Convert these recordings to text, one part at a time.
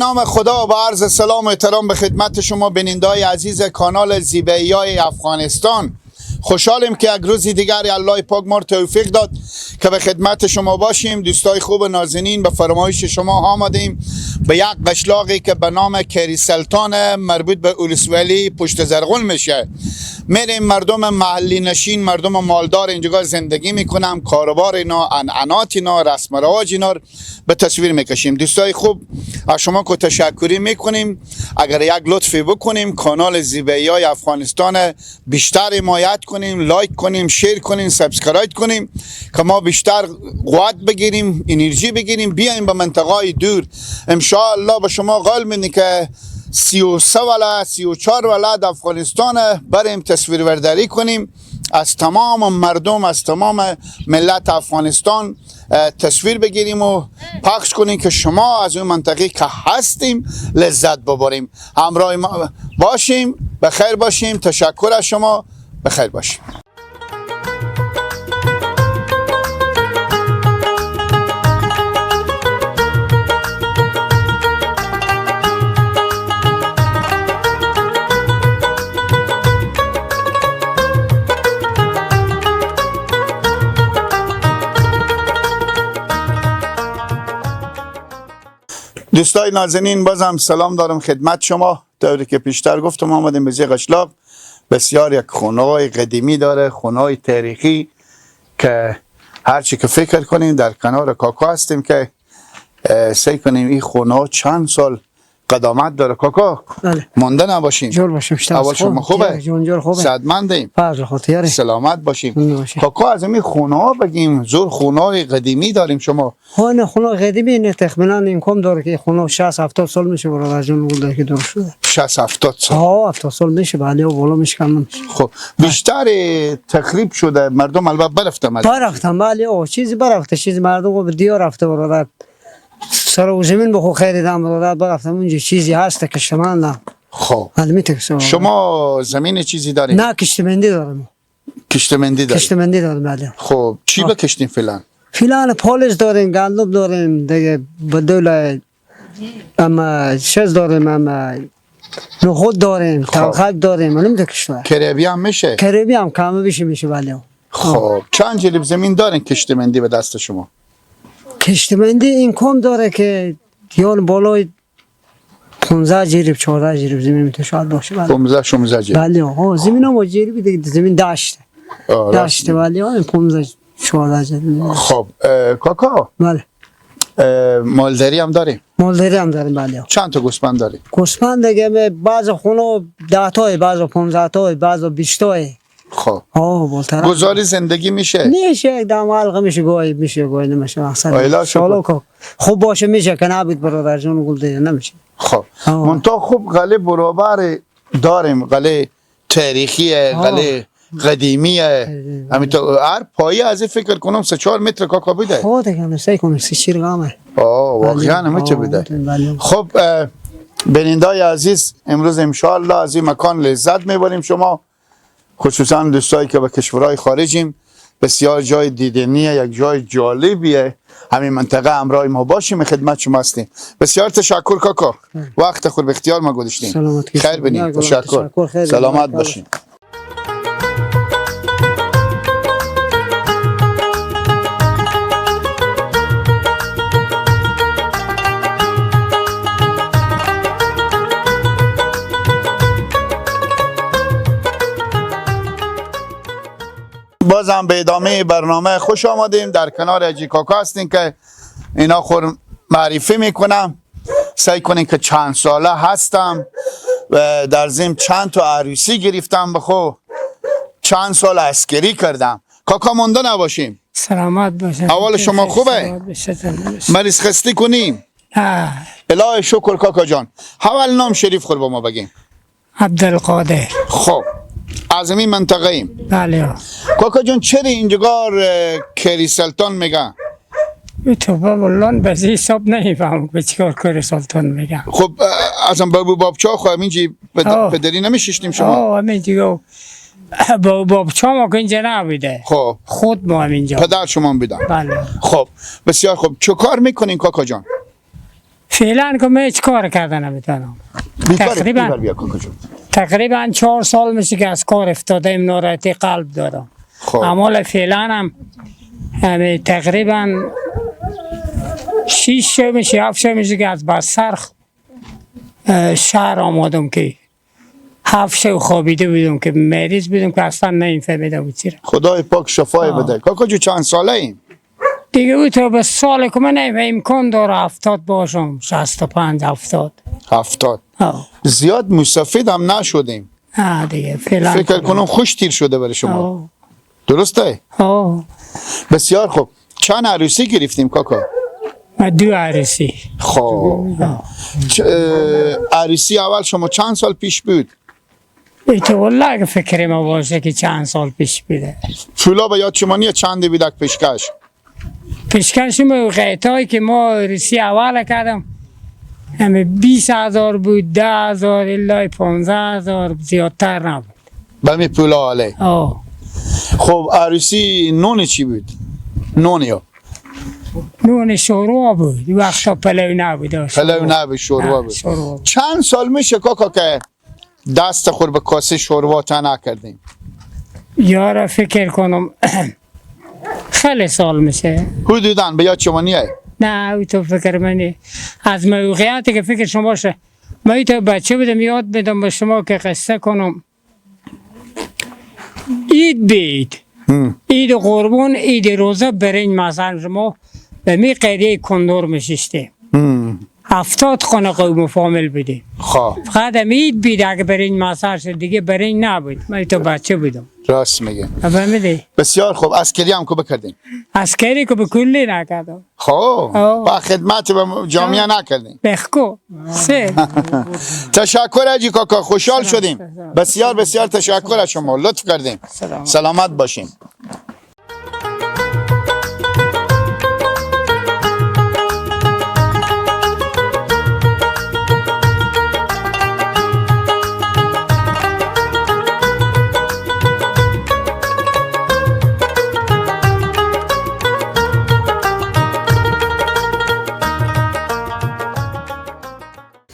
نام خدا و عرض سلام و احترام به خدمت شما بیننده‌های عزیز کانال زیبایی‌های افغانستان. خوشحالیم که یک روزی دیگری الله پاک ما توفیق داد که به خدمت شما باشیم. دوستای خوب و نازنین، به فرمایش شما آمدیم به یک قشلاقی که به نام کریسلطان مربوط به ولسوالی پشت زرغون میشه. میریم مردم محلی نشین، مردم مالدار اینجا زندگی میکنم، کاروبار اینا، عنعنات اینا، رسم و رواج اینا به تصویر میکشیم. دوستای خوب، از شما کو تشکری میکنیم. اگر یک لطفی بکنیم کانال زیبایی‌های افغانستان بیشتر حمایت کنیم، لایک کنیم، شیر کنیم، سابسکرایب کنیم که ما بیشتر قوت بگیریم، انرژی بگیریم، بیایم به منطقه دور. ان شاء الله به شما قول میدیم که 33 ولایت 34 ولایت افغانستان بریم تصویربرداری کنیم، از تمام مردم، از تمام ملت افغانستان تصویر بگیریم و پخش کنیم که شما از اون منطقه که هستیم لذت ببریم. همراه ما باشیم، بخیر باشیم. تشکر از شما، بخیر باشیم. دوستای نازنین، بازم سلام دارم خدمت شما. طوری که پیشتر گفتم آمدیم به زی قشلاق. بسیار یک خونه‌های قدیمی داره، خونه‌های تاریخی که هرچی که فکر کنیم در کنار کاکا هستیم که سعی کنیم این خونه‌ها چند سال قدامت داره. کاکا بله. مانده نباشیم. جور باشیم. اول شما خوبه؟ جون خوبه. صحتمندیم. فضل خاطر. سلامت باشیم. کاکا از این خونه‌ها بگیم، زور خونه‌های قدیمی داریم شما. خونه قدیمی نه، تقریبا این کم داره که خونه 60 70 سال میشه برادر جون بوده که درست شده. 60 70 سال. 70 سال میشه، بعد و بالا میشه کم نمیشه. خب بیشتر تخریب شده، مردم البته برفتن. بله او چیزی برفته، چیزی مردم به دیار رفته برادر. سر و زمین بخو خریدم برادر، برفتم اونجا چیزی هست کشتمان نه. خب البته شما زمین چیزی دارید؟ نه، کشتمندی دارم. کشتمندی دارم بله. خب چی بکشتین فعلا پالش داریم، گندم داریم دیگه، بدل اما چیز داریم، اما نخود داریم، تلخک داریم. نمیده کشتم. کریبی هم میشه؟ کریبی هم کم بیش میشه بله. خب چند جریب زمین دارین کشتمندی به دست شما؟ کشتمندی این کم داره که دیان بالای 15 جریب 14 جریب زمین میتونه شاید باشه بله. 15 16 جریب. بله زمین هم جریبی دیگه، زمین داشته بله 15 14 جریب. خب کاکا بله مالداری هم داریم؟ مالداری هم داریم بله. چند تا گوسفند داریم؟ گوسفند دیگه بعض خونه 10 تا، بعض 15 تا، بعض 20 تا. خب بالاتر گزاری زندگی میشه؟ یک دم حلقه میشه، گاهی نمیشه. اصلا شالا خوب باشه میشه که نبود برادر جون گلده نمیشه. خب منتها خوب قلعه برابر داریم، قلعه تاریخیه، قلعه قدیمیه. همینطور هر پایه از این فکر کنم 3-4 متر کاکا بوده. خود دیگه سعی کنم 3 گامه. واقعا همچه بوده. خب بیننده‌های عزیز، امروز ان شاء الله از این مکان لذت میبریم. شما خصوصا دوستایی که به کشورهای خارجیم، بسیار جای دیدنیه، یک جای جالبیه. همین منطقه همراه ما باشیم، خدمت شما هستیم. بسیار تشکر کاکا، وقت خود به اختیار ما گذاشتین. خیر بینیم. تشکر. سلامت باشین. بازم به ادامه برنامه خوش آمدیم. در کنار اجی کاکا هستیم که اینا خور معرفی میکنم. سعی کنین که چند ساله هستم و در ضمن چند تا عروسی گرفتم، بخو چند سال عسکری کردم. کاکا مونده نباشیم. سلامت باشه. اول شما خوبه؟ مریض خستی کنیم؟ الهی شکر کاکا جان. اول نام شریف خور با ما بگیم. عبدالقادر. خب از این منطقه ایم. بله. کاکا جان چرا اینجا کریسلطان میگن؟ تو والله به حساب نمیفهم که چیکار کریسلطان میگن. خب ازم بابو بابچا خو همینجی پدری نمیشیشتیم شما؟ همینجا بابچا ما که اینجا نبوده. خب خود ما همینجا. پدر شما هم بیدن؟ بله. خب بسیار خوب. چه کار میکنین کاکا جان؟ فعلا که من هیچ کار کردن نمیتونم. بیکار بیا کاکا جون. تقریبا 4 سال میشه که از کار افتادم، ناراحتی قلب دارم. خب اما فعلا هم تقریبا 6 میشه 7 میشه که از بسرخ شهر آمدم که 7 خوابیده بودم که مریض بودم که اصلا نمیفهمیده بود چیره. خدای پاک شفای بده. کاکا جون چند ساله این؟ دیگه او تو به سال که من امکان داره 70 باشم، 65 70. 70. زیاد مستفید هم نشدیم. دیگه فعلا فکر کنم خوش تیر شده برای شما. درسته؟ بسیار خوب. چند عروسی گرفتیم کاکا؟ 2 عروسی. خب عروسی اول شما چند سال پیش بود؟ تو والله که فکر ما باشه که چند سال پیش بوده. پولا به یاد شما نیه چند بیدک پیشکش؟ پیشکش موقعیتایی که ما عروسی اول کردم همه 20,000 بود، 10,000 الا 15,000 زیادتر نبود. به می پولا حاله؟ خب عروسی نون چی بود؟ نون شوروا بود، وقتا پلو نبود. پلو نبود، شوروا بود. چند سال میشه کاکا که دست خور به کاسه شوروا تا نکردیم؟ یارا فکر کنم خیلی سال میشه. حدوداً به یاد شما نیه؟ نه او تو فکر منی از موقعیتی که فکر شما باشه. من تو بچه بودم یاد بدم به شما که قصه کنم. عید بید، عید قربان، عید روزه برنج مثلا شما به می قریه کندور میشیشته 70 خانه قوم فامیل بودیم. خب فقط عید بید اگه برنج مثلا شد دیگه برنج نبود. من تو بچه بودم. راست میگه. فهمیدی؟ بسیار خوب. اسکری هم که بکردیم؟ اسکری که به کلی نکردم. خب با خدمت به جامعه نکردیم؟ بخکو تشکر اجی کاکا، خوشحال شدیم. بسیار بسیار تشکر از شما، لطف کردیم. سلامت باشیم.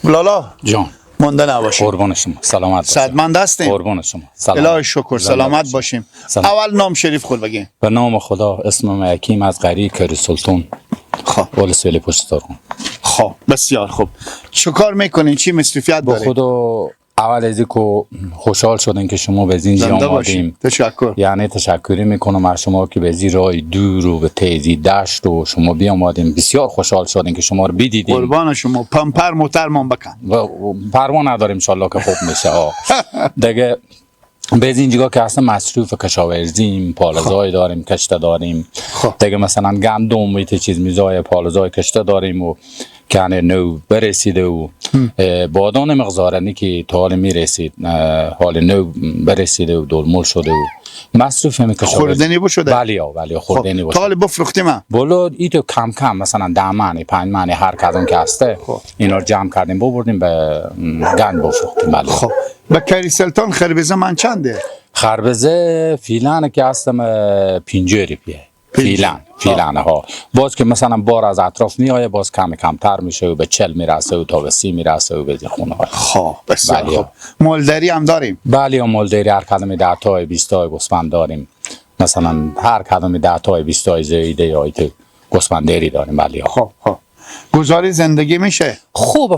لالا جان مانده نباشیم. قربان شما، سلامت باشیم. صحتمند هستیم. قربان شما، الهی شکر، سلامت باشیم. اول نام شریف خود بگین. به نام خدا. اسمم حکیم از قری کری سلطان. خب ولسوالی پشت دارم. خب بسیار خوب. چه کار میکنین؟ چی مصرفیت با دارید؟ خدا اول از اینکه خوشحال شدن که شما به اینجا آمدیم. تشکر. یعنی تشکری میکنم از شما که به راه دور و به تیزی دشت و شما بیامدیم. بسیار خوشحال شدن که شما رو بدیدیم. قربان شما. پمپر محترمان بکن. پروا نداریم ان شاء الله که خوب میشه. دیگه به اینجا که اصلا مصروف کشاورزیم، پالزای داریم، کشته داریم. دیگه مثلا گندم میته چیز میزای پالزای کشته داریم و کنه نو برسیده و بادان مغزارنی که تا حال میرسید حال نو برسیده و دلمول شده و مصروف می کشاورزی. خوردنی بو شده؟ بله خوردنی باشه. تا حال بفروختیم؟ بلو ایتو کم کم مثلا 10 مانی 5 مانی هر کدوم که هسته اینا رو جمع کردیم ببردیم به گند بفروختیم. بله. خب به کری سلطان خربزه من چنده؟ خربزه فیلان که هستم 50 روپیه. فیلان ها. باز که مثلا بار از اطراف میآیه باز کم کمتر میشه و به 40 میرسه و تا به 30 میرسه و به خونه ها. خب بسیار خوب. مولدری هم داریم؟ بله مولدری هر کدوم 10 تا 20 تا گوسفند داریم. مثلا هر کدوم 10 تا 20 تا زیده یا ایت گوسفندری داریم. بله. خب گزاری زندگی میشه؟ خوبه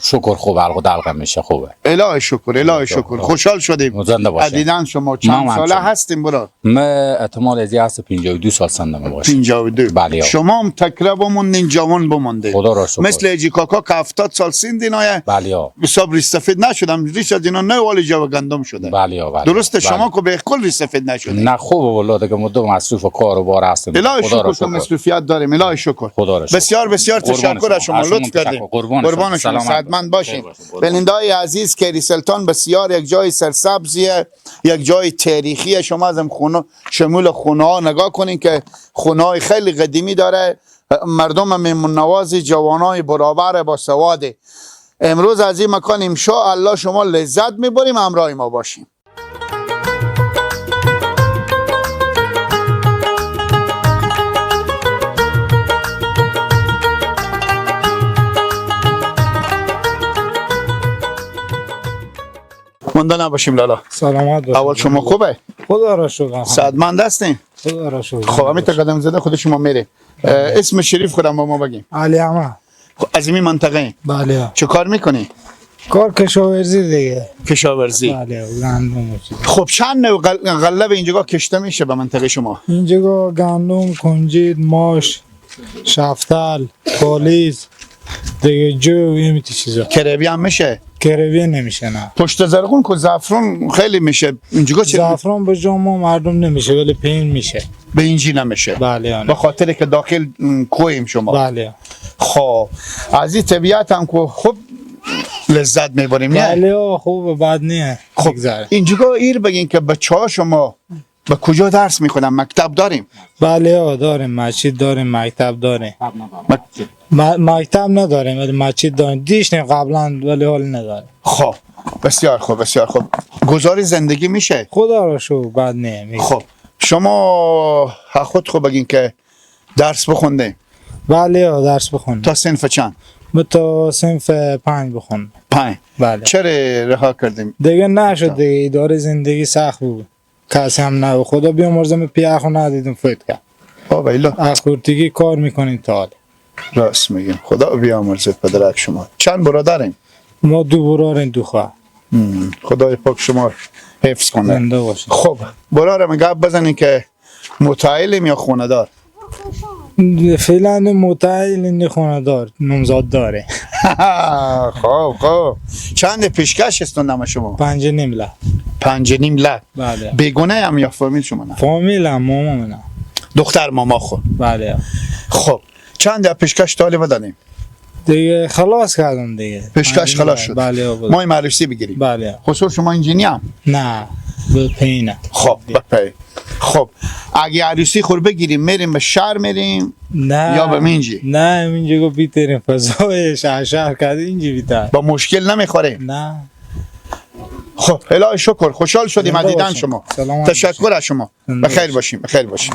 شکر خوب علق و دلقه میشه. خوبه. الهی شکر. خوشحال شدیم. زنده باشید. دیدن شما. چند ساله هستیم برا؟ من احتمال ازی هست 52 سال سنم باشه. 52. بله. شما هم تکره بموندین، جوان بمونده. خدا را شکر. مثل اجی کاکا که 70 سال سن دینایه. بله. حساب ریستفید نشدم. ریش از اینا نه والی جو گندم شده. بله. درسته. شما که به کل ریستفید نشده. نه خوبه والله دیگه مدام مصروف کار و بار هستیم. الهی شکر مصروفیت داریم. الهی شکر. بسیار تشکر از شما. لطف کردیم. قربان شما. سعادتمند باشین. بیننده‌های عزیز، کری سلطان بسیار یک جای سرسبزیه، یک جای تاریخی. شما از شمول خونه ها نگاه کنین که خونه های خیلی قدیمی داره. مردم مهمون نوازی، جوانای برابر با سواد. امروز از این مکان ان شاء الله شما لذت میبریم. همراه ما باشیم. مونده نباشیم لالا. سلامت باشید. اول شما خوبه؟ خدا را شکر. سعادمند هستین؟ خدا را شکر. خب همین تا قدم زده خود شما میره. اسم شریف خودم با ما بگیم. علی احمد. خب، از این منطقه بله. چه کار میکنی؟ کار کشاورزی دیگه. کشاورزی. بله. گندم و چیز. خب چند نوع غله به اینجا کشته میشه به منطقه شما؟ اینجا گندم، کنجد، ماش، شفتل، پالیز، دیگه جو این چیزا. کربی هم میشه؟ کربی نمیشه نه. پشت زرغون که زعفران خیلی میشه اینجا چه؟ زعفران به جامع مردم نمیشه ولی پین میشه. به اینجی نمیشه. بله. به خاطر که داخل کویم شما. بله. خب از این طبیعت هم که خوب لذت میبریم نه؟ بله خوب بد نه. خب اینجا ایر بگین که بچه ها شما به کجا درس میخونن؟ مکتب داریم؟ بله داریم، مسجد داریم، مکتب داریم. مکتب نداریم ولی مسجد داریم. دیش نه قبلا ولی حال نداریم. خب بسیار خوب بسیار خوب. گزاری زندگی میشه؟ خدا را شکر بد نه. خب شما خود خب بگین که درس بخونده؟ بله درس بخون. تا صنف چند؟ تا صنف 5 بخون. 5. بله. چرا رها کردیم؟ دیگه نشد دیگه، اداره زندگی سخت بود. کسی هم نه. خدا بیامرزم پیه خو ندیدم فوت کرد. ایلا اخورتگی کار میکنیم تا حال. راست میگیم. خدا بیامرزد پدرک شما. چند برادرین؟ ما 2 برادریم 2 خواهر. خدای پاک شما حفظ کنه. زنده باشید. خب برادرم گپ بزنین که متعلم یا خونه دار؟ فعلا متعهل خونه دار نمزاد داره. خب چند پیشکش استوندم شما؟ 5.5 لخ. 5.5 لخ. بله. بیگونه هم یا فامیل شما نه؟ فامیل هم مامانم. دختر ماما خود. بله. خب چند پیشکش طالب دادیم؟ دیگه خلاص کردم دیگه. پیشکش خلاص شد. بله. ما این معرفی بگیریم. بله. خصوص شما انجینیر؟ نه به پینه. خب بپی. خب اگه عروسی خور بگیریم میریم به شهر میریم نه یا به منجی؟ نه اینجا گو بیترین فضای شهر کرده اینجا بیتر. با مشکل نمیخوره؟ نه. خب الهی شکر خوشحال شدیم از دیدن شما. تشکر از شما. بخیر باشیم بخیر باشیم.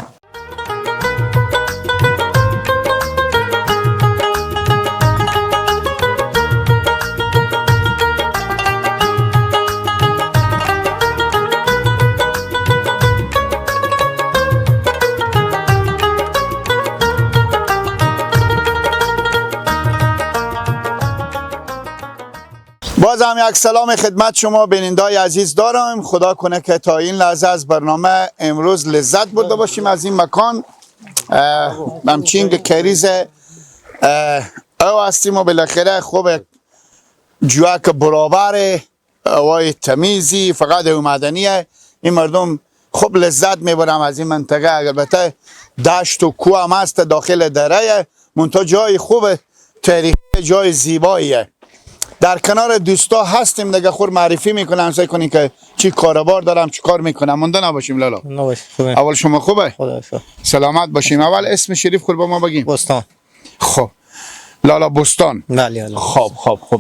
باز هم یک سلام خدمت شما بینندای عزیز دارم. خدا کنه که تا این لحظه از برنامه امروز لذت برده باشیم از این مکان. همچین که کریز او هستیم و بالاخره خوب جوه که برابر اوای تمیزی فقط اومدنیه. این مردم خوب لذت میبرم از این منطقه. البته دشت و کوه هم هست داخل دره، منتها جای خوب تاریخی، جای زیباییه. در کنار دوستا هستیم دیگه خور معرفی میکنم سعی کنین که چی کاروبار دارم چی کار میکنم. مونده نباشیم لالا. خوبه. اول شما خوبه؟ خدا شکر. سلامت باشیم. اول اسم شریف خور با ما بگیم. بستان. خب لالا بستان. بله. خب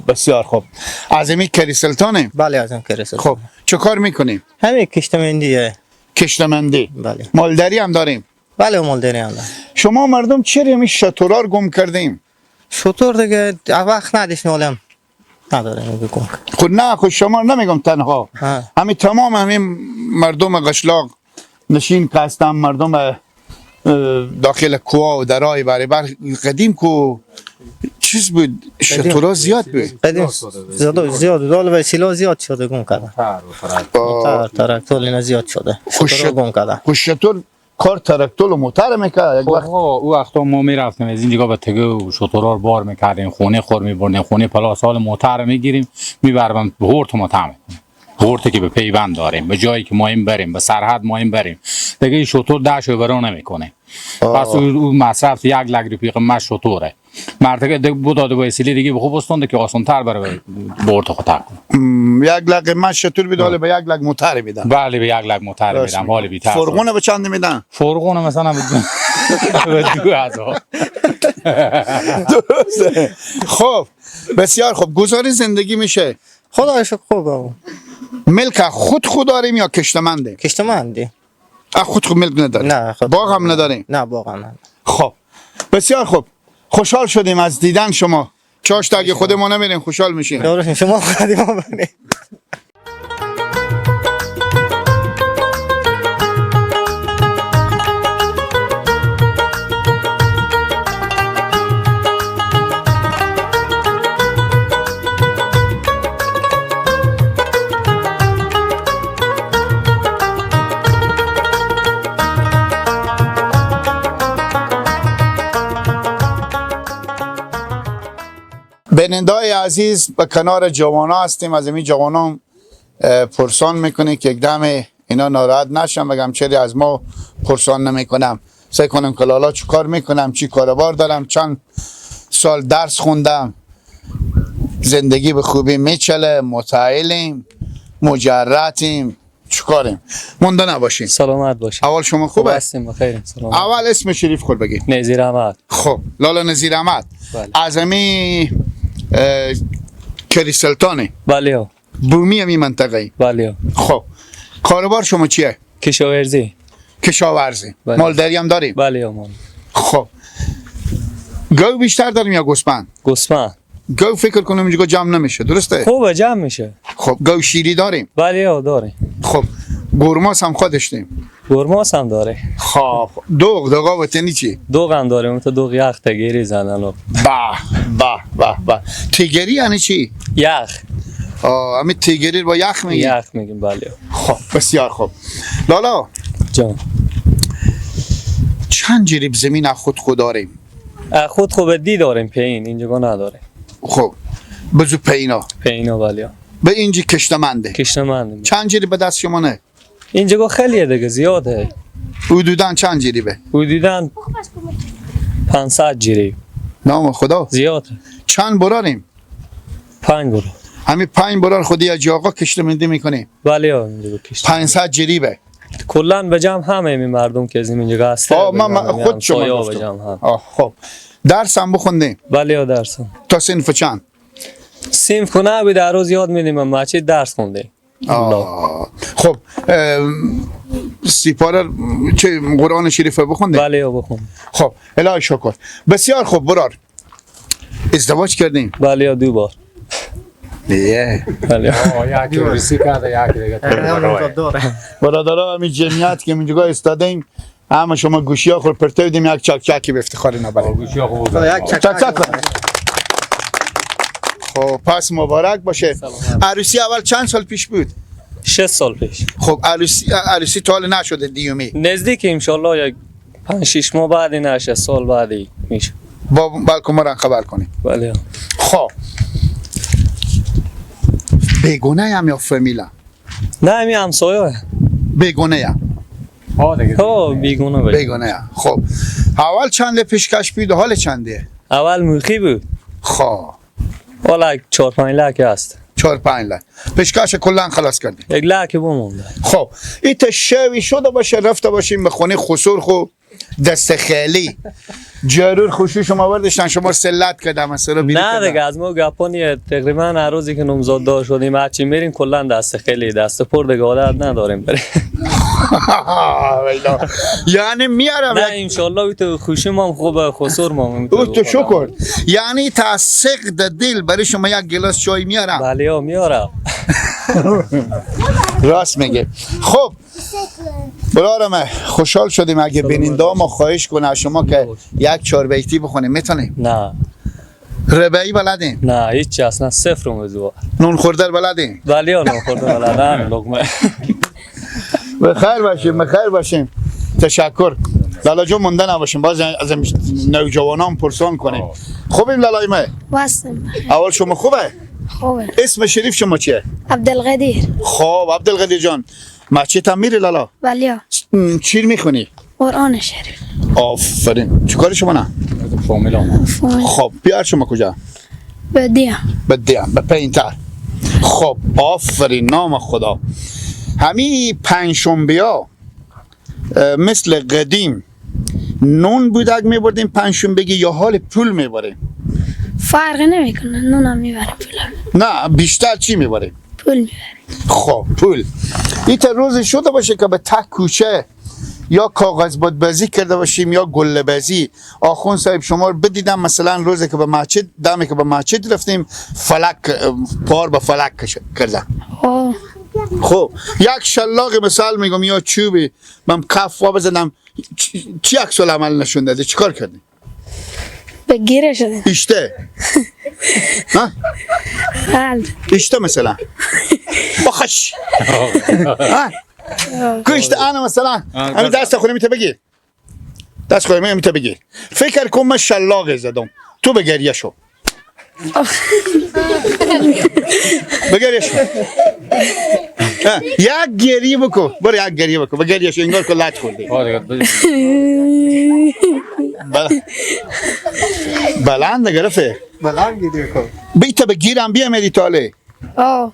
بسیار خوب. از این کریسلتانه؟ بله از این کریسل. خب چه کار میکنیم؟ همین کشتمندیه. کشتمندی. بله. مالداری هم داریم؟ بله مالداری هم داریم. شما مردم چرا همین شترها رو گم کردیم؟ شطور دیگه وقت نداشتیم حالا نداریم بگم. خود نه خود شما نمیگم تنها. همین تمام همین مردم قشلاق نشین که هستن، مردم داخل کوه و درای بر قدیم کو چیز بود، شترها زیاد بود. قدیم زیاد دال وسیله زیاد شده گم کردن. تراکتور اینا زیاد شده. شترها گم کردن. خود شتر کار تراکتور و موتر میکرد. یک وقت او وقتا ما میرفتیم از اینجا به تگه و شترها رو بار میکردیم، خونه خور میبردیم، خونه پلاس حال موتر میگیریم میبرم به هورت متهم. هورتی که به پیوند داریم، به جایی که ما این بریم، به سرحد ما این بریم دیگه این شتر دشت رو برا نمیکنه. پس او مصرف 1 لک روپیه قیمت شتره. مرتکه بود داده با وسیله دیگه به خوب استونده که آسان تر بره بورت خطر کنه. 1 لک قیمت شتر بیده حالی به 1 لک موتر میدن. بله به 1 لک موتر میدم حالی بیتر. فرغونه به چند میدن؟ فرغونه مثلا به 2000. درسته. خب بسیار خوب. گزاری زندگی میشه؟ خدا شکر خوبه. ملک خود داریم یا کشتمنده؟ کشتمندی. خود ملک نداریم؟ نه. باغ هم نداریم؟ نه باغ هم نداریم. خب بسیار خوب. خوشحال شدیم از دیدن شما. چاش تا اگه خودمون نمیریم خوشحال میشیم. شما خودی ما بریم. بینندای عزیز به کنار جوانا هستیم. از این جوانان پرسان میکنه که اقدام اینا ناراحت نشم، بگم چرا از ما پرسان نمیکنم، سعی کنم که لالا چی کار میکنم، چی کاروبار دارم، چند سال درس خوندم، زندگی به خوبی میچله، متعهلیم، مجردیم، چی کاریم. مونده نباشین. سلامت باشین. اول شما خوبه؟ هستیم بخیر. سلامت. اول اسم شریف خود بگی. نظیر احمد. خب لالا نظیر احمد. بله. از امی کری سلطانه. بله. بومی امی منطقه. بله. خب کاروبار شما چیه؟ کشاورزی. کشاورزی. بله. مالداری هم داریم؟ بله مال. خب گاو بیشتر داریم یا گوسفند؟ گوسفند. گاو فکر کنم اینجا جمع نمیشه، درسته؟ خوبه جمع میشه. خب گاو شیری داریم؟ بله داریم. خب گورماس هم خودش داریم؟ گرماس هم داره. خب دوغ وطنی چی؟ دوغ هم داریم. تو دوغ یخ تگیری زنن. به تیگری یعنی چی؟ یخ. امی تیگری رو با یخ میگی؟ یخ میگیم. بله. خب بسیار خوب. لالا جان. چند جریب زمین از خود داریم؟ خود خوب دی داریم. پین اینجا نداره. خب بزو پینا پینا. بله. به اینجا کشتمنده. کشتمند. چند جریب به دست شما نه؟ اینجا خیلیه دیگه زیاده. حدوداً چند جریبه؟ حدوداً 500 جریب. نام خدا. زیاده. چند براریم؟ 5 برو. همین 5 برار خودی از جاقا کشتمندی میکنیم. بله اینجا کشت. 500 جریبه. کلا به جمع همه می مردم که از اینجا هست. من خود شما به جمع هم. خب درس هم بخوندیم؟ بله درسم. تا صنف چند؟ صنف کنه به در روز یاد میدیم ما چه درس خونده. خب سپاره چه قرآن شریف بخونده؟ بله بخون. خب الهی شکر. بسیار خوب برار. ازدواج کردیم؟ بله 2 بار. یکی بله. ریسی کرده یکی دیگه برادرها همین جمعیت که اینجا استادیم همه شما گوشی ها خور پرتو دیدیم یک چاک چاکی به افتخاری نبریم. گوشی ها خوب چاک چاک کن. خب پس مبارک باشه. عروسی اول چند سال پیش بود؟ 6 سال پیش. خب عروسی تا حال نشده دیومی؟ نزدیک ان شاء الله یک 5-6 ماه بعد نه 6 سال بعدی میشه. با بلکه ما را خبر کنیم. بله. خب بیگونه هم یا فامیلا؟ نه می همسایه. بیگونه هم. بیگونه بود. بیگونه هم. خب اول چند پیشکش بود و حال چنده؟ اول موخی بود. خب حالا 4-5 لک است. 4-5 لک. پیشکش کلا خلاص کردیم. 1 لک بمونده. خب این شوی شده باشه رفته باشیم به خونه خسور خو دست خیلی جرور خوشی شما بردشتن شما سلت کردم اصلا بیرون نه دیگه از ما گپانی تقریبا هر روزی که نمزاد دار شدیم هرچی میریم کلا دست خیلی دست پر دیگه عادت نداریم بریم. یعنی میارم نه انشالله تو خوشی ما خوبه خسور ما تو شکر. یعنی تصدیق دل برای شما یک گلاس چای میارم. بله میارم. راست میگه. خب برادرم خوشحال شدیم اگه بیننده ما خواهش کنه از شما که یک 4 بیتی بخونیم میتونیم؟ نه ربعی بلدین؟ نه هیچ اصلا صفر موضوع. نون خوردر بلدین؟ بله نون خوردر بلدم لقمه. بخیر باشیم. تشکر. لالا جون مونده نباشیم باز از نوجوانان پرسان کنیم. خوبیم لالای ما؟ واسم. اول شما خوبه؟ خوبه. اسم شریف شما چیه؟ عبدالقدیر. خب عبدالقدیر جان مسجد هم میری لالا؟ بله. چی میخونی؟ قرآن شریف. آفرین. چی کاری شما نه؟ فامیلا. خب بیار شما کجا؟ بدیم. به پینتر. خب آفرین نام خدا. همین پنجشنبه‌ها مثل قدیم نون بودک میبردیم پنجشنبگی یا حال پول میبریم؟ فرقی نمیکنه نونم میبریم پول. نه بیشتر چی میبریم؟ پول میبریم. خب پول. این تا روزی شده باشه که به تک کوچه یا کاغذ بازی کرده باشیم یا گله بازی. آخوند صاحب شما رو بدیدم مثلا روزی که به مسجد دمی که به مسجد رفتیم فلک پار به فلک کردم. خب یک شلاق مثال میگم یا چوبی من کف وا بزنم چی عکس العمل نشون داده؟ چیکار کردی؟ بگیره شده. اشته. ها؟ اشته مثلا. بخش. ها؟ کشت انا مثلا همین دست خودم میته بگیر. دست خودم میته بگیر. فکر کن من شلاق زدم. تو به گریه شو. بگریش یک گریه بکو برو یک گریه بکو بگریش انگار که لط خوردی بلند گرفته بلند گیری کن بیتا بگیرم بیا میری تاله آه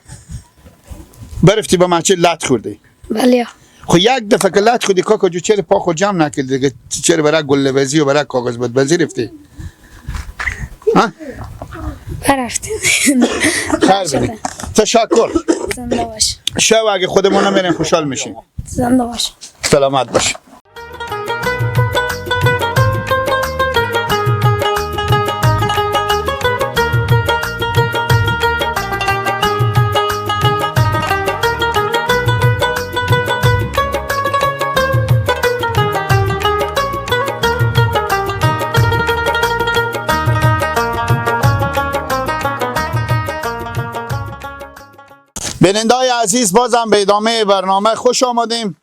برفتی با مچه لط خوردی بله خو یک دفعه که لط خوردی کاکا جو چرا پا خود جمع نکردی دیگه چرا برای گل بزی و برای کاغذ بزی رفتی ها برفتیم خیر بدی تشکر زنده باش شب اگه خودمون نمیریم خوشحال میشیم زنده باش سلامت باش بیننده‌های عزیز بازم به ادامه برنامه خوش آمدیم.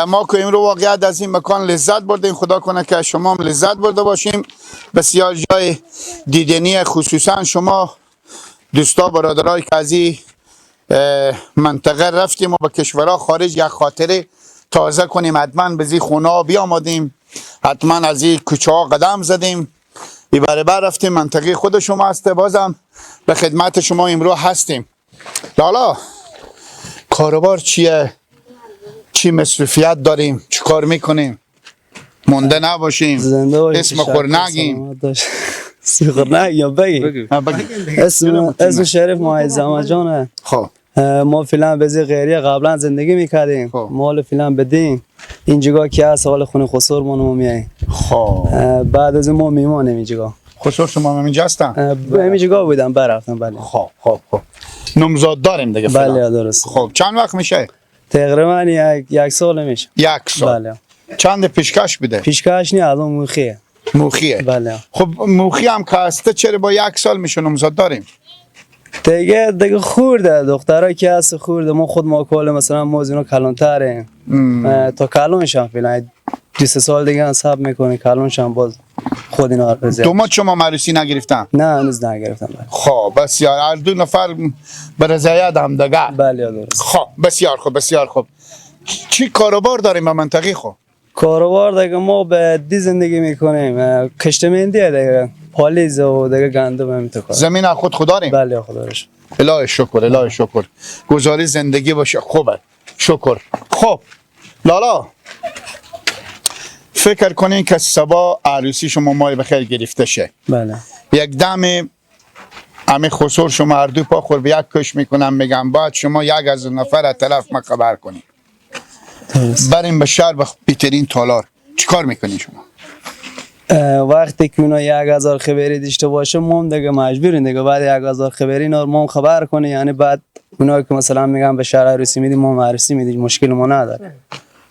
ما که امروز واقعیت از این مکان لذت بردیم، خدا کنه که شما هم لذت برده باشیم. بسیار جای دیدنی، خصوصا شما دوستا برادرای که از این منطقه رفتیم و به کشورها خارج یک خاطره تازه کنیم. حتما به زی خونه ها بیامدیم، حتما از این کوچه ها قدم زدیم، بر رفتیم. منطقه خود شما هست، بازم به خدمت شما امروز هستیم. لالا کاروبار چیه؟ چی مصروفیت داریم؟ چی کار میکنیم؟ مونده نباشیم. اسم خور نگیم. سیخور نگیم بگیم. اسم شریف معیز زمجانه. خب ما فیلم بزی غیریه قبلا زندگی میکردیم. مال فیلم بدیم اینجا که هست حال خونه خسور ما میاییم. خب بعد از ما میمانیم اینجا. خسور شما همینجا هستن؟ اینجا بودم برفتم. بله. خب نمزاد داریم دیگه. بله درست. خب چند وقت میشه؟ تقریبا یک سال میشه. یک سال. بله. چند پیشکش بده؟ پیشکش نی الان موخیه. موخیه. بله. خب موخی هم که هسته چرا با یک سال میشه نمزاد داریم؟ دیگه خورده دخترها که هست خورده. ما خود ماکال مثلا ما از اینا کلانتریم تا کلانشم فعلا 2-3 سال دیگه حساب میکنه کلانشم باز خود اینا رضایت. دومات شما عروسی نگرفتن؟ نه هنوز نگرفتم. خب بسیار، هر دو نفر به رضایت هم دیگه. بله درست. خب بسیار خوب بسیار خوب. چی کاروبار داریم به منطقه خو؟ کاروبار دیگه ما به دی زندگی میکنیم. کشتمندی دیگه پالیز و دیگه گندم همینطور کار. زمین خود داریم؟ بله خدا رو شکر. الهی شکر الهی شکر. گزاری زندگی باشه خوبه. شکر. خب لالا فکر کنین که صبح عروسی شما مای بخیر گرفته شه. بله. یک دم همه خسور شما هر دو پا خور به یک کش میکنم میگم بعد شما 1000 نفر از طرف ما خبر کنید. بریم به شهر به پیترین تالار. چیکار میکنین شما؟ وقتی که اونا 1000 خبری داشته باشه ما دیگه مجبوریم دیگه بعد 1000 خبری اینا ما خبر کنه. یعنی بعد اونا که مثلا میگن به شهر عروسی میدیم ما عروسی میدیم مشکل ما نداره.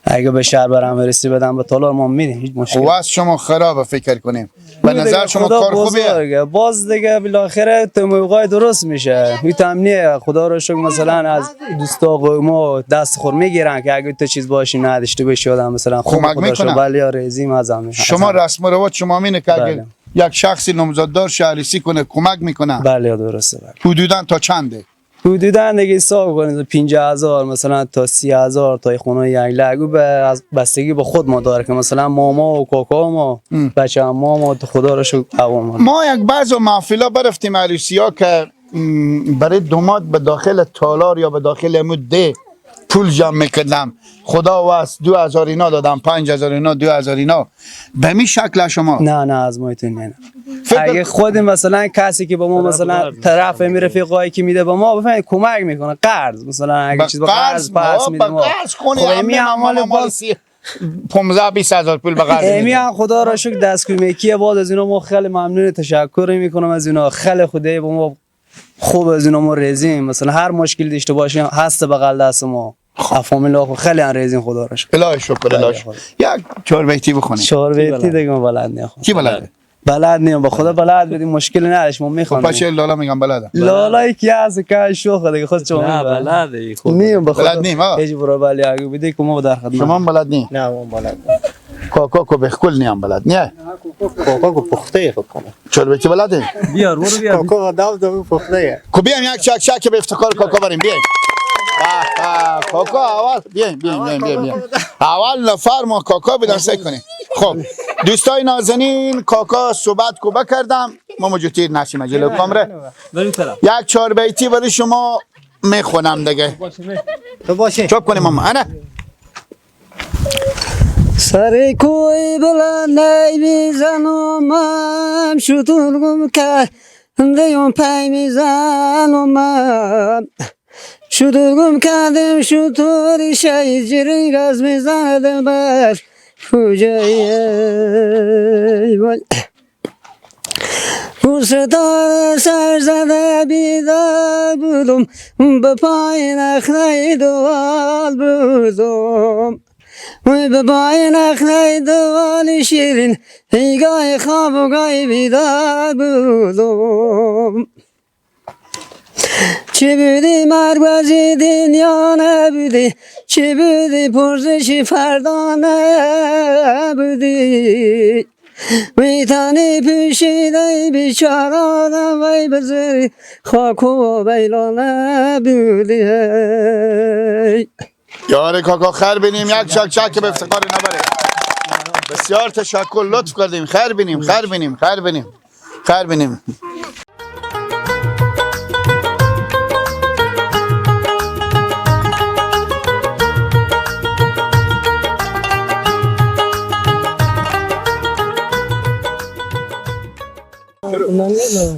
اگه به شهر برام عروسی بدم به تالار ما میدیم هیچ مشکلی. واس شما خرابه فکر کنیم. به نظر شما کار خوبیه. باز دیگه بالاخره تو موقع درست میشه. میتونی خدا رو شکر مثلا از دوستا ما دست خور میگیرن که اگه تو چیز باشی نداشته باشی آدم مثلا کمک میکنن. ولی رزیم ازم شما رسم و رواج شما مینه که اگه یک شخصی نامزددار عروسی کنه کمک میکنن. بله درسته. بله. حدودا تا چنده؟ حدودا دیگه حساب کنید 50000 مثلا تا 30000 تا خونه یک لگو به بستگی به خود ما داره که مثلا ماما و کاکا ما بچه ما خدا رو شکر عوام ما یک بعض محفلا برفتیم عروسی‌ها که برای دوماد به داخل تالار یا به داخل امود پول جمع میکردم. خدا واس 2000 اینا دادم 5000 اینا 2000 اینا به می شکل شما؟ نه از ما نه. اگه خود مثلا کسی که با ما مثلا طرف می رفیقایی که میده با ما بفهمید کمک میکنه قرض مثلا اگه چیز با قرض پس میده ما خب می عمل باز 15-20 هزار پول به قرض میده. هم خدا را شکر دست کمکی باز از اینا ما خیلی ممنون تشکر میکنم از اینا. خیلی خدای با ما خوب از اینا ما رزیم مثلا هر مشکلی داشته باشیم هست بغل دست ما. افامیلا خیلی رزیم خدا را شکر. الهی شکر الهی شکر. یک 4 بیتی بخونید. 4 بیتی دیگه ما بلد نیم. کی بلده؟ بلد نیم با خدا بلد بدیم مشکل نداشت ما میخوام. پاشه لالا میگم بلده. لالا کی از که شوخه دیگه خود شما نه بلده خود. نیم با خدا. بلد نیم. هیچ برو ولی اگه بده که ما در خدمت. شما بلد نیم. نه ما بلد. کاکا کو بخکل نیم بلد نه. کاکا کو پخته فکر کنم. چاربیتی بلده؟ بیار برو بیار. کاکا داو پخته. خب بیایم یک چک به افتخار کاکا بریم بیایم. کاکا اول بیایم. اول نفر ما کاکا بدن سعی کنیم. خب دوستای نازنین کاکا صحبت کو بکردم ما موجودیر نشیم جلو کامره. یک چاربیتی برای شما میخونم دیگه. تو باشه. چوب کنیم ماما. انا سر کوی بلند میزنم شترگم کردم پی میزنم شترگم کردم شتر شیجری گز میزدم بر کجایی گوشتار سر زده بیدار بودم به پای نخنه دوال بودم به پای نخنه دوال شیرین ایگاه خواب و گاه بیدار بودم چه بودی مرگوزیدین یا نبودی چه بودی پرسشی فردا نبودی میتانی پیشیده بیچاره وی بزری خاک و بیلا نبودی. یاره کاکا خیر بینیم یک چک به افتخار نبره. بسیار تشکر لطف کردیم. خیر بینیم.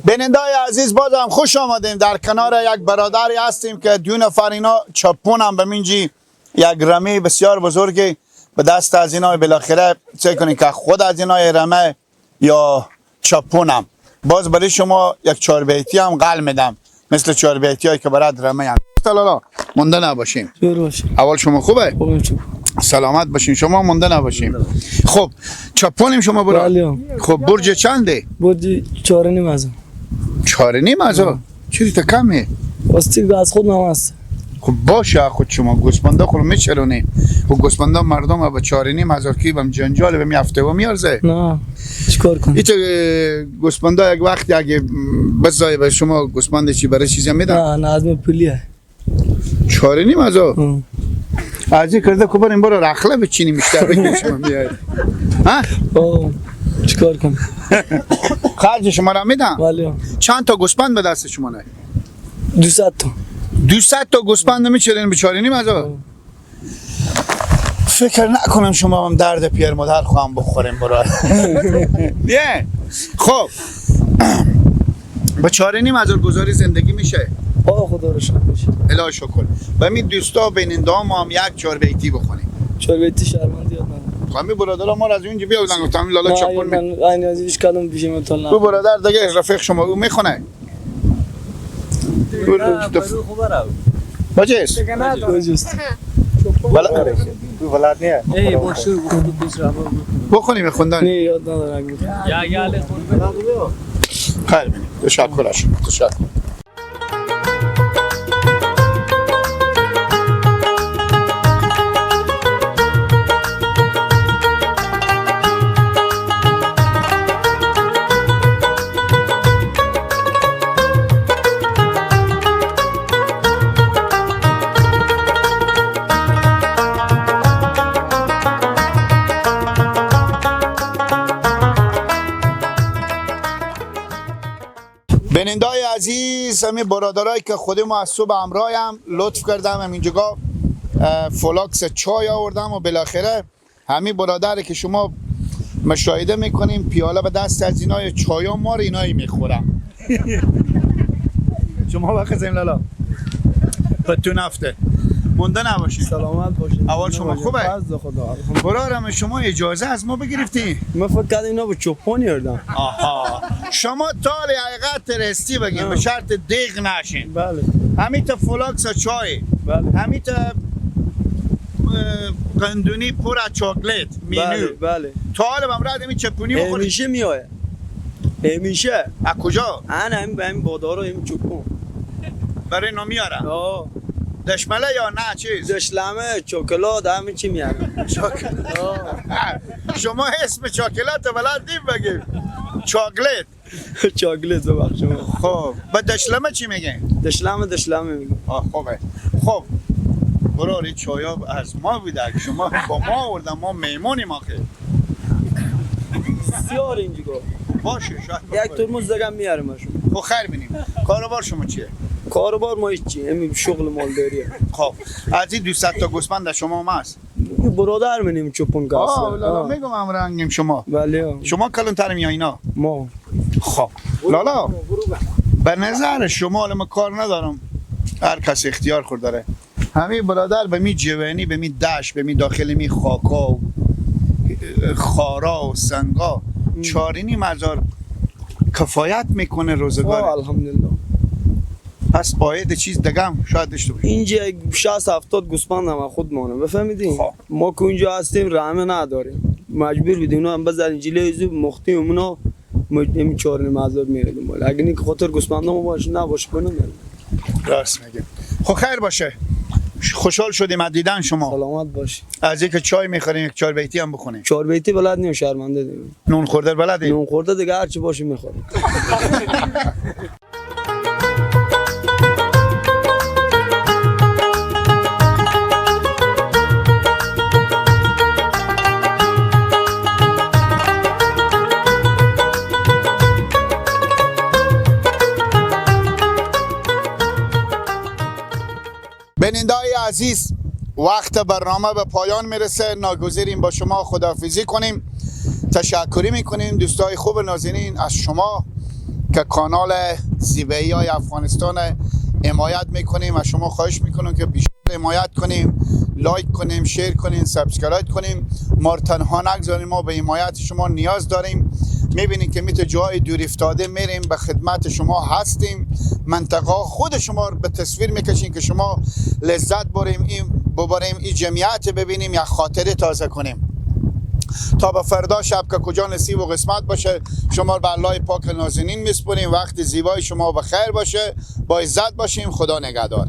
بینندای عزیز بازم خوش آمدیم. در کنار یک برادری هستیم که 2 نفر اینا چپون هم به منجی یک رمه بسیار بزرگی به دست از اینا بالاخره چه کنین که خود از اینا رمه یا چپون هم باز برای شما یک چاربیتی هم قل میدم مثل چاربیتی هایی که برات رمه هم لالا مونده نباشیم. اول شما خوبه؟ سلامت باشین. شما مونده نباشیم. خب چپونیم شما برا. خب برج چنده؟ برج 4.5 4.5 چیزی تا کمه؟ واسه از خود نام است. خب باشه خود شما گوسفندا خود میچرونی. خب گوسفندا مردم با 4.5 کی بم جنجال به میافته و میارزه. نه چیکار کنم؟ ایت گوسفندا یک وقت اگه بزای به شما گوسفند چی برای چیزی میدن؟ نه از پولیه. 4.5 ازی کرده که بریم برو رخله بچینی میشتر بگیم شما میاد. ها؟ چیکار کنم؟ خرج شما را میدن؟ بله. چند تا گوسفند به دست شما نه؟ 200 تا. 200 تا گوسفند میچرین به 4.5 فکر نکنم شما هم درد پیر مادر خواهم بخوریم برای. بیه خب با 4.5 گذاری زندگی میشه؟ خدا رو شکر میشه. الهی شکر. و می دوستا بیننده ما هم یک چاربیتی بخونیم. چاربیتی شرمنده یاد ندارم. خواهی برادر ما را از اونجا بیاودن گفتم لالا چپون می. نه این عزیزش کدوم پیش من تال نه. تو برادر دیگه رفیق شما او میخونه. باجیست؟ باجیست. ولاد نه. ای باشه بخونیم خوندن. نه یاد ندارم. یا خیر بینیم. تشکر. بینندای عزیز همین برادرایی که خود ما از صبح همراهم لطف کردم همینجا فلاکس چای آوردم و بالاخره همین برادری که شما مشاهده میکنیم پیاله به دست از اینای چایا ما رو اینایی میخورم. شما وقت زیم لالا تو نفته مونده نباشید. سلامت باشید. اول شما خوبه؟ خدا. برادرم شما اجازه از ما بگرفتی؟ من فکر کردم اینا با چوپانی اردم. آها شما تال حقیقت رستی بگیم به شرط دیگ نشین. بله. همین تا فلاکس چای. بله. همین تا قندونی پر از چاکلت مینو. بله. تا حالا بمراد همین چپونی بخوری؟ همیشه میایه. همیشه. از کجا؟ همین بادارو همین چوپون. برای اینا میارم. دشمله یا نه چیز؟ دشلمه چوکلات همه چی میارم. شما اسم چاکلت بلد نیم بگیم. چاکلت. چاکلت ببخشید. خب به دشلمه چی میگن؟ دشلمه میگم. خوبه. خب برای چایا از ما بوده که شما با ما آوردن، ما میمونیم آخه. بسیار اینجا باشه شاید یک ترمز دیگه میارم شما. خب خیر بینیم. کاروبار شما چیه؟ کاروبار ما هیچی، همین شغل مالداریه. خب از این 200 تا گوسفند شما هم هست؟ برادر منیم چوپون که لالا میگم هم رنگیم شما. بله. شما کلانترم یا اینا؟ ما. خب لالا به نظر شما حالا من کار ندارم، هر کس اختیار خود داره. همین برادر به می جوانی، به می دشت، به می داخل می خاکا و خارا و سنگا 4.5 کفایت میکنه روزگار. الحمدلله. پس باید چیز دگه هم شاید داشته باشیم. اینجا 60-70 گوسفند هم خود مانه بفهمیدین؟ ما که اینجا هستیم رحمه نداریم، مجبور بودیم اونا هم بزنیم جلوی زوب مختیم اونا این 4.5 میردیم. اگه این که خاطر گوسفند ما باشه نباشه کنه راست میگه. خب خیر باشه، خوشحال شدیم از دیدن شما. سلامت باشی. از اینکه چای میخوریم یک چهار بیتی هم بخونیم. چهار بیتی بلد نیم، شرمنده دیم. نون خورده بلدی؟ نون خورده دیگه هرچی باشه میخوریم. بیننده‌های عزیز، وقت برنامه به پایان میرسه. ناگزیریم با شما خداحافظی کنیم. تشکری میکنیم دوستای خوب نازنین از شما که کانال زیبایی‌های افغانستان حمایت میکنیم. از شما خواهش میکنم که بیشتر حمایت کنیم، لایک کنیم، شیر کنیم، سابسکرایب کنیم. ما تنها نگذاریم، ما به حمایت شما نیاز داریم. میبینید که میتونه جای دور افتاده میریم، به خدمت شما هستیم. منطقه خود شما به تصویر میکشیم که شما لذت ببریم، این جمعیت ببینیم، یا خاطره تازه کنیم. تا به فردا شب که کجا نصیب و قسمت باشه، شما به الله پاک نازنین میسپاریم. وقت زیبای شما بخیر باشه، با عزت باشیم. خدا نگهدار.